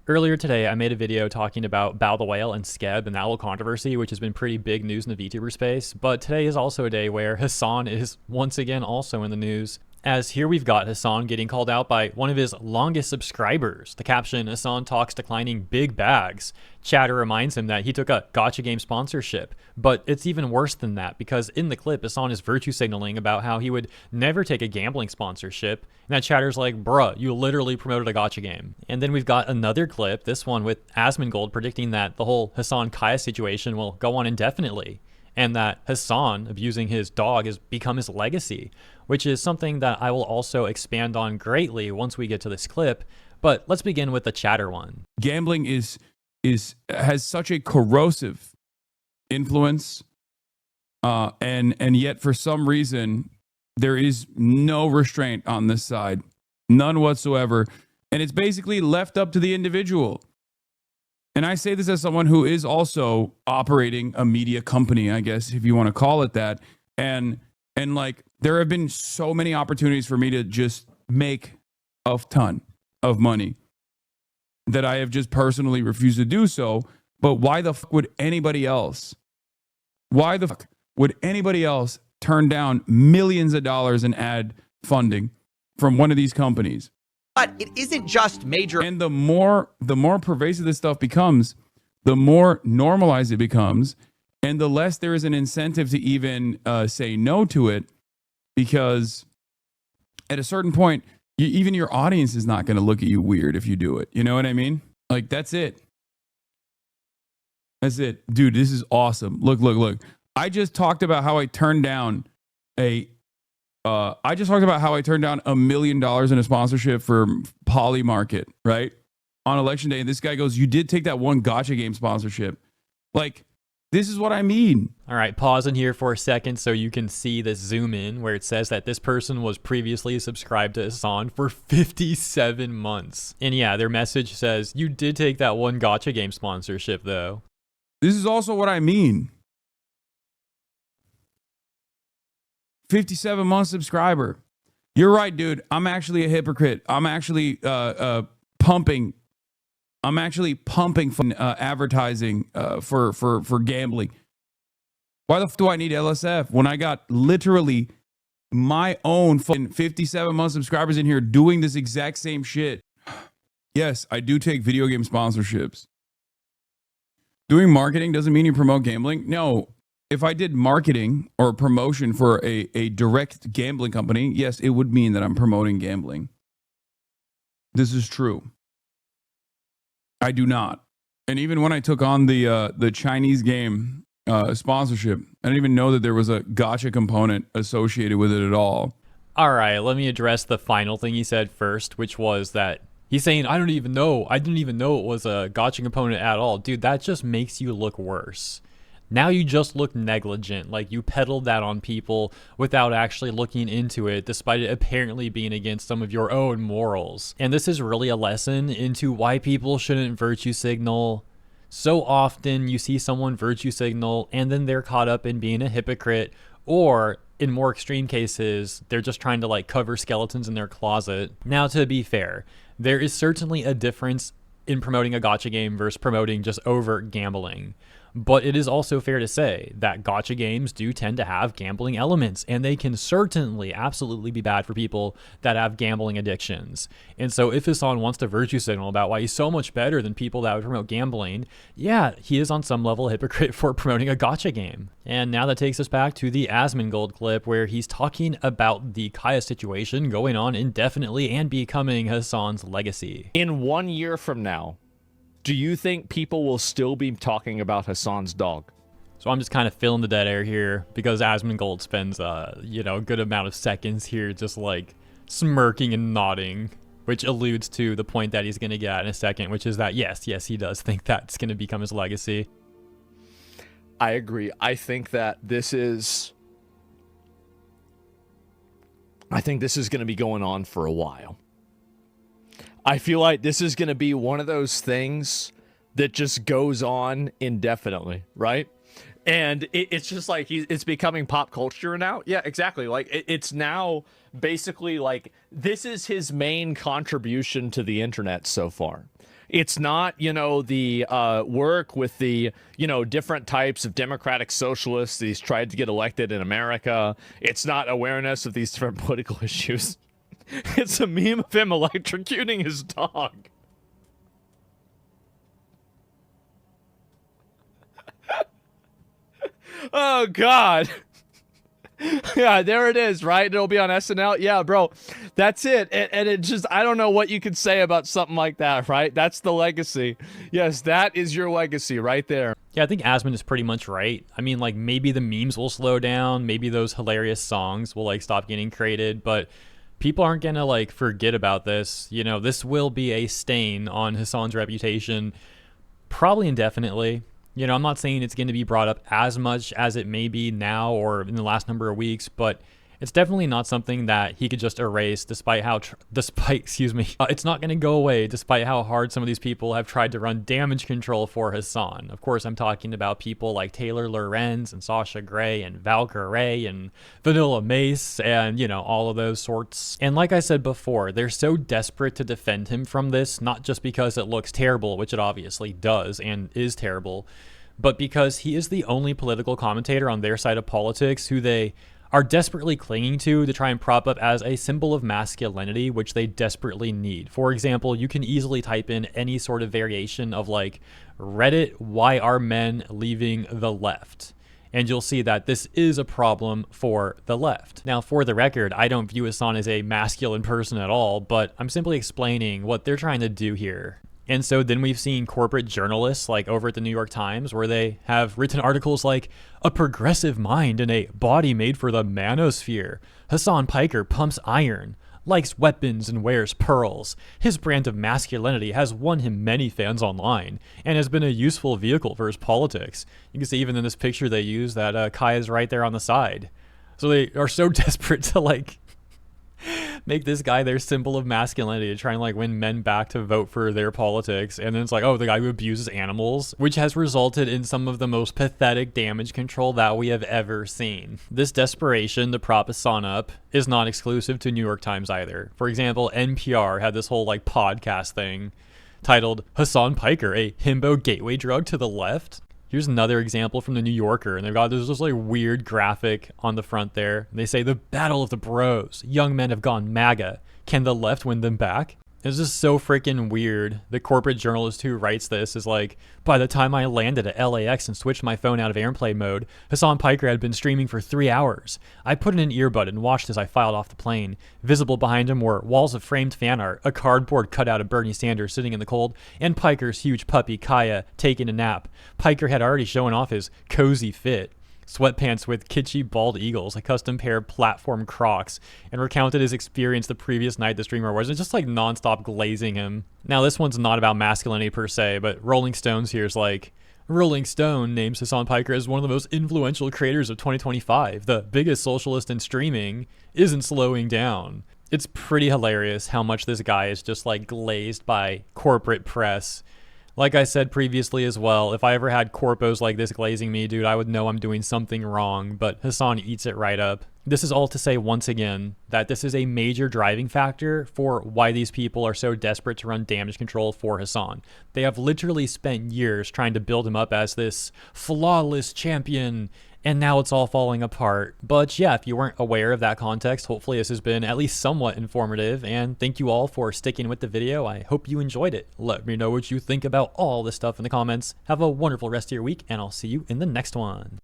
Earlier today, I made a video talking about Bow the Whale and Skeb and that whole controversy, which has been pretty big news in the VTuber space. But today is also a day where Hasan is once again also in the news, as here we've got Hasan getting called out by one of his longest subscribers. The caption, Hasan talks declining big bags. Chatter reminds him that he took a gacha game sponsorship. But it's even worse than that, because in the clip, Hasan is virtue signaling about how he would never take a gambling sponsorship. And that Chatter's like, bruh, you literally promoted a gacha game. And then we've got another clip, this one with Asmongold predicting that the whole Hasan Kaya situation will go on indefinitely, and that Hasan abusing his dog has become his legacy, which is something that I will also expand on greatly once we get to this clip. But let's begin with the Chatter one. Gambling has such a corrosive influence, and yet for some reason there is no restraint on this side, none whatsoever, and it's basically left up to the individual. And I say this as someone who is also operating a media company, I guess, if you want to call it that. And like, there have been so many opportunities for me to just make a ton of money that I have just personally refused to do so. But why the fuck would anybody else? Why the fuck would anybody else turn down millions of dollars in ad funding from one of these companies? But it isn't just major. And the more pervasive this stuff becomes, the more normalized it becomes, and the less there is an incentive to even say no to it, because at a certain point, even your audience is not going to look at you weird if you do it. You know what I mean? Like, that's it. That's it. Dude, this is awesome. Look. I just talked about how I turned down $1 million in a sponsorship for Poly Market, right? On election day. And this guy goes, you did take that one gacha game sponsorship. Like, this is what I mean. All right, pause in here for a second so you can see this zoom in where it says that this person was previously subscribed to Hasan for 57 months. And yeah, their message says, you did take that one gacha game sponsorship though. This is also what I mean. 57-month subscriber. You're right, dude. I'm actually a hypocrite. I'm actually pumping advertising for gambling. Why the f do I need LSF when I got literally my own 57-month subscribers in here doing this exact same shit? Yes, I do take video game sponsorships. Doing marketing doesn't mean you promote gambling. No. If I did marketing or promotion for a direct gambling company, yes, it would mean that I'm promoting gambling. This is true. I do not. And even when I took on the Chinese game sponsorship, I didn't even know that there was a gacha component associated with it at all. All right, let me address the final thing he said first, which was that he's saying, I didn't even know it was a gacha component at all. Dude, that just makes you look worse. Now you just look negligent, like you peddled that on people without actually looking into it, despite it apparently being against some of your own morals. And this is really a lesson into why people shouldn't virtue signal. So often you see someone virtue signal and then they're caught up in being a hypocrite, or in more extreme cases, they're just trying to like cover skeletons in their closet. Now, to be fair, there is certainly a difference in promoting a gacha game versus promoting just overt gambling. But it is also fair to say that gacha games do tend to have gambling elements, and they can certainly absolutely be bad for people that have gambling addictions. And so if Hasan wants to virtue signal about why he's so much better than people that would promote gambling, yeah, he is on some level a hypocrite for promoting a gacha game. And now that takes us back to the Asmongold clip where he's talking about the Kaya situation going on indefinitely and becoming Hasan's legacy. In 1 year from now, do you think people will still be talking about Hasan's dog? So I'm just kind of filling the dead air here because Asmongold spends a good amount of seconds here just like smirking and nodding, which alludes to the point that he's going to get at in a second, which is that yes, he does think that's going to become his legacy. I agree. I think this is going to be going on for a while. I feel like this is going to be one of those things that just goes on indefinitely, right? And it's just like it's becoming pop culture now. Yeah, exactly. Like it's now basically like this is his main contribution to the internet so far. It's not, the work with the, different types of democratic socialists that he's tried to get elected in America. It's not awareness of these different political issues. It's a meme of him electrocuting his dog. Oh, God. Yeah, there it is, right? It'll be on SNL. Yeah, bro, that's it. And it just, I don't know what you could say about something like that, right? That's the legacy. Yes, that is your legacy right there. Yeah, I think Asmon is pretty much right. I mean, like, maybe the memes will slow down. Maybe those hilarious songs will, like, stop getting created. But people aren't going to, like, forget about this. This will be a stain on Hasan's reputation, probably indefinitely. I'm not saying it's going to be brought up as much as it may be now or in the last number of weeks, but it's definitely not something that he could just erase despite it's not going to go away despite how hard some of these people have tried to run damage control for Hasan. Of course, I'm talking about people like Taylor Lorenz and Sasha Grey and Valkyrie and Vanilla Mace and, all of those sorts. And like I said before, they're so desperate to defend him from this, not just because it looks terrible, which it obviously does and is terrible, but because he is the only political commentator on their side of politics who they are desperately clinging to try and prop up as a symbol of masculinity, which they desperately need. For example, you can easily type in any sort of variation of like Reddit, why are men leaving the left? And you'll see that this is a problem for the left. Now, for the record, I don't view Hasan as a masculine person at all, but I'm simply explaining what they're trying to do here. And so then we've seen corporate journalists like over at the New York Times where they have written articles like a progressive mind and a body made for the manosphere. Hasan Piker pumps iron, likes weapons and wears pearls. His brand of masculinity has won him many fans online and has been a useful vehicle for his politics. You can see even in this picture they use that Kai is right there on the side. So they are so desperate to like make this guy their symbol of masculinity to try and like win men back to vote for their politics. And then it's like, oh, the guy who abuses animals, which has resulted in some of the most pathetic damage control that we have ever seen. This desperation to prop Hasan up is not exclusive to New York Times either. For example, NPR had this whole like podcast thing titled Hasan Piker, a himbo gateway drug to the left. Here's another example from the New Yorker, and they've got this like weird graphic on the front there. And they say, the battle of the bros. Young men have gone MAGA. Can the left win them back? It's just so freaking weird. The corporate journalist who writes this is like, by the time I landed at LAX and switched my phone out of airplane mode, Hasan Piker had been streaming for 3 hours. I put in an earbud and watched as I filed off the plane. Visible behind him were walls of framed fan art, a cardboard cutout of Bernie Sanders sitting in the cold, and Piker's huge puppy, Kaya, taking a nap. Piker had already shown off his cozy fit. Sweatpants with kitschy bald eagles, a custom pair of platform Crocs, and recounted his experience the previous night the streamer was, and just like nonstop glazing him. Now this one's not about masculinity per se, but Rolling Stones here is like, Rolling Stone names Hasan Piker as one of the most influential creators of 2025. The biggest socialist in streaming isn't slowing down. It's pretty hilarious how much this guy is just like glazed by corporate press. Like I said previously as well, if I ever had corpos like this glazing me, dude, I would know I'm doing something wrong, but Hasan eats it right up. This is all to say once again that this is a major driving factor for why these people are so desperate to run damage control for Hasan. They have literally spent years trying to build him up as this flawless champion, and now it's all falling apart. But yeah, if you weren't aware of that context, hopefully this has been at least somewhat informative, and thank you all for sticking with the video. I hope you enjoyed it. Let me know what you think about all this stuff in the comments. Have a wonderful rest of your week, and I'll see you in the next one.